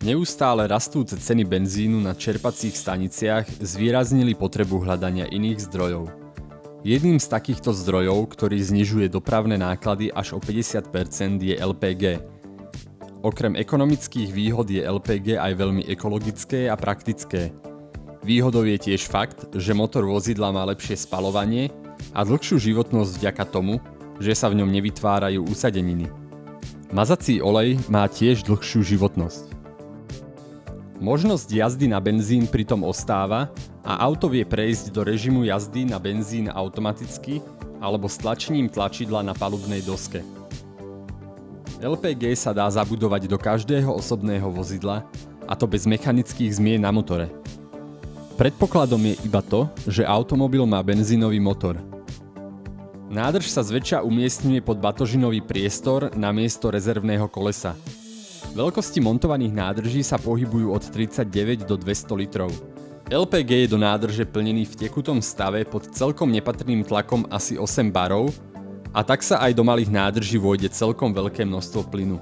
Neustále rastúce ceny benzínu na čerpacích staniciach zvýraznili potrebu hľadania iných zdrojov. Jedným z takýchto zdrojov, ktorý znižuje dopravné náklady až o 50%, je LPG. Okrem ekonomických výhod je LPG aj veľmi ekologické a praktické. Výhodou je tiež fakt, že motor vozidla má lepšie spaľovanie a dlhšiu životnosť vďaka tomu, že sa v ňom nevytvárajú usadeniny. Mazací olej má tiež dlhšiu životnosť. Možnosť jazdy na benzín pritom ostáva a auto vie prejsť do režimu jazdy na benzín automaticky alebo s tlačením tlačidla na palubnej doske. LPG sa dá zabudovať do každého osobného vozidla, a to bez mechanických zmien na motore. Predpokladom je iba to, že automobil má benzínový motor. Nádrž sa zväčša umiestňuje pod batožinový priestor namiesto rezervného kolesa. Veľkosti montovaných nádrží sa pohybujú od 39 do 200 litrov. LPG je do nádrže plnený v tekutom stave pod celkom nepatrným tlakom asi 8 barov a tak sa aj do malých nádrží vôjde celkom veľké množstvo plynu.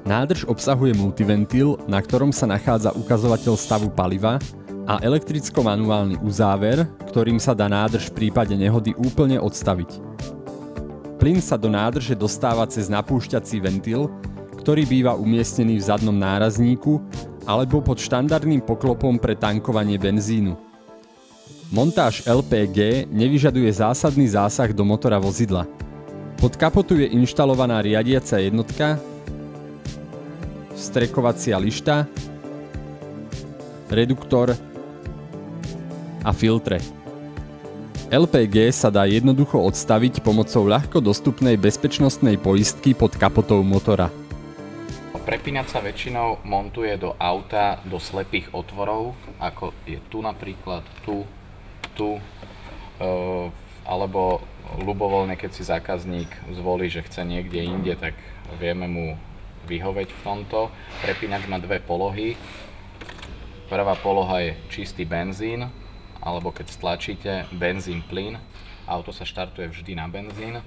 Nádrž obsahuje multiventil, na ktorom sa nachádza ukazovateľ stavu paliva a elektricko-manuálny uzáver, ktorým sa dá nádrž v prípade nehody úplne odstaviť. Plyn sa do nádrže dostáva cez napúšťací ventil, ktorý býva umiestnený v zadnom nárazníku alebo pod štandardným poklopom pre tankovanie benzínu. Montáž LPG nevyžaduje zásadný zásah do motora vozidla. Pod kapotu je inštalovaná riadiaca jednotka, vstrekovacia lišta, reduktor a filtre. LPG sa dá jednoducho odstaviť pomocou ľahko dostupnej bezpečnostnej poistky pod kapotou motora. Prepínač sa väčšinou montuje do auta do slepých otvorov, ako je tu napríklad, tu, alebo ľubovoľne, keď si zákazník zvolí, že chce niekde inde, tak vieme mu vyhoveť v tomto. Prepínač má dve polohy. Prvá poloha je čistý benzín, alebo keď stlačíte benzín plyn, auto sa štartuje vždy na benzín.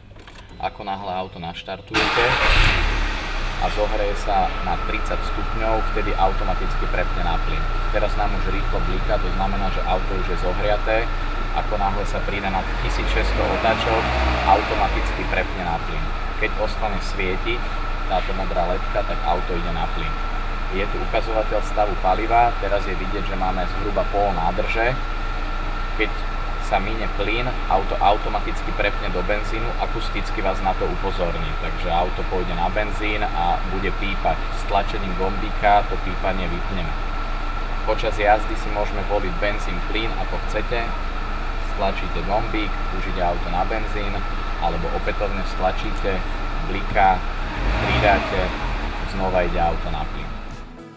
Ako náhle auto naštartujete a zohreje sa na 30 stupňov, vtedy automaticky prepne na plyn. Teraz nám už rýchlo bliká, to znamená, že auto už je zohriaté. Ako náhle sa príde na 1600 otáčok, automaticky prepne na plyn. Keď ostane svietiť táto modrá ledka, tak auto ide na plyn. Je tu ukazovateľ stavu paliva, teraz je vidieť, že máme zhruba pol nádrže. Keď sa mine plyn, auto automaticky prepne do benzínu, akusticky vás na to upozorní. Takže auto pôjde na benzín a bude pípať. S tlačením gombíka to pípanie vypneme. Počas jazdy si môžeme voliť benzín, plyn, ako chcete. Stlačíte gombík, už ide auto na benzín, alebo opätovne stlačíte, bliká, pridáte, znova ide auto na plyn.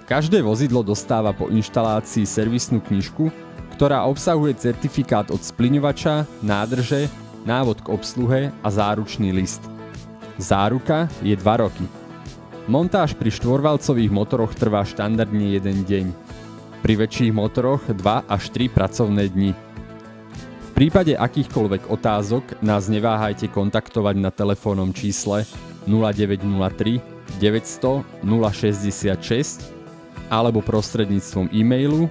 Každé vozidlo dostáva po inštalácii servisnú knižku, ktorá obsahuje certifikát od splyňovača, nádrže, návod k obsluhe a záručný list. Záruka je 2 roky. Montáž pri štvorvalcových motoroch trvá štandardne 1 deň. Pri väčších motoroch 2 až 3 pracovné dni. V prípade akýchkoľvek otázok nás neváhajte kontaktovať na telefónnom čísle 0903 900 066 alebo prostredníctvom e-mailu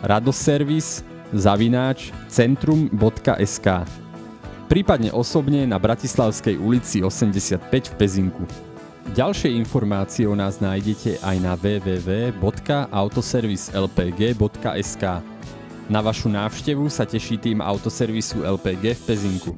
radoservis@centrum.sk, prípadne osobne na Bratislavskej ulici 85 v Pezinku. Ďalšie informácie o nás nájdete aj na www.autoservislpg.sk. Na vašu návštevu sa teší tým autoservisu LPG v Pezinku.